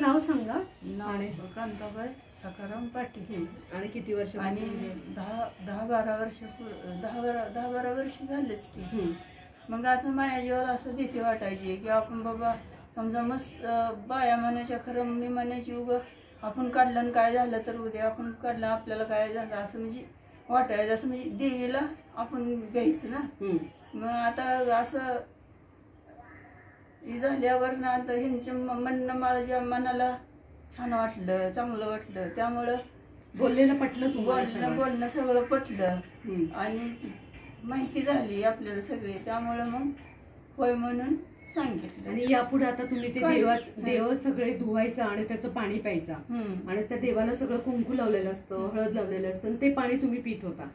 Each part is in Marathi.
नाव सांगा. आणि कांताबाई सकाराम पाटील. आणि किती वर्ष? आणि 10-12 वर्ष झालेच की. मग असं माझ्या जीवाला असं भीती वाटायची की आपण बाबा समजा मस्त बाया म्हणायच्या, खरं मी म्हणायची उगं आपण काढलं आणि काय झालं तर उद्या आपण काढलं आपल्याला काय झालं असं म्हणजे वाटायचं. असं म्हणजे देवीला आपण घ्यायचं ना. मग आता असं झाल्यावर ना तर ह्यांचं म्हणणं माझ्या मनाला छान वाटलं, चांगलं वाटलं. त्यामुळं बोललेलं पटलं, बोलणं सगळं पटलं आणि माहिती झाली आपल्याला सगळी. त्यामुळं मग होय म्हणून सांगितलं. आणि यापुढे आता तुम्ही ते देव सगळे धुवायचं आणि त्याचं पाणी प्यायचं आणि त्या देवाला सगळं कुंकू लावलेलं असतं, हळद लावलेलं असतं आणि ते पाणी तुम्ही पित होता.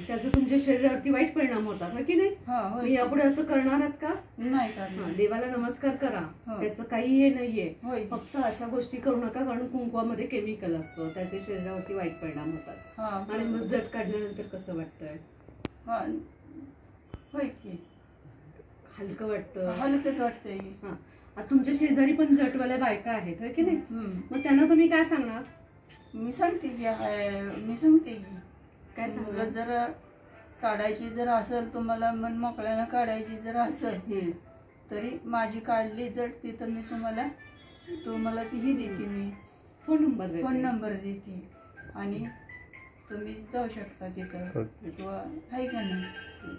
त्याचा तुमच्या शरीरावरती वाईट परिणाम होता का की नाही? यापुढे असं करणार आहात का? नाही. देवाला नमस्कार करा, त्याचं काही हे नाहीये. फक्त अशा गोष्टी करू नका, कारण कुंकवामध्ये केमिकल असतं, त्याचे शरीरावरती वाईट परिणाम होतात. आणि मग जट काढल्यानंतर कसं वाटतंय? होय की हलकं वाटतं? हलकंच वाटतंय. तुमच्या शेजारी पण जटवाल्या बायका आहेत की नाही? मग त्यांना तुम्ही काय सांगणार? मी सांगते की काय सांगणार? जर काढायची जर असेल, तुम्हाला मन मोकळ्यानं काढायची जर असेल तरी माझी काढली जट तिथं मी तुम्हाला तीही देते. मी फोन नंबर देते आणि तुम्ही जाऊ शकता तिथं. आहे का नाही?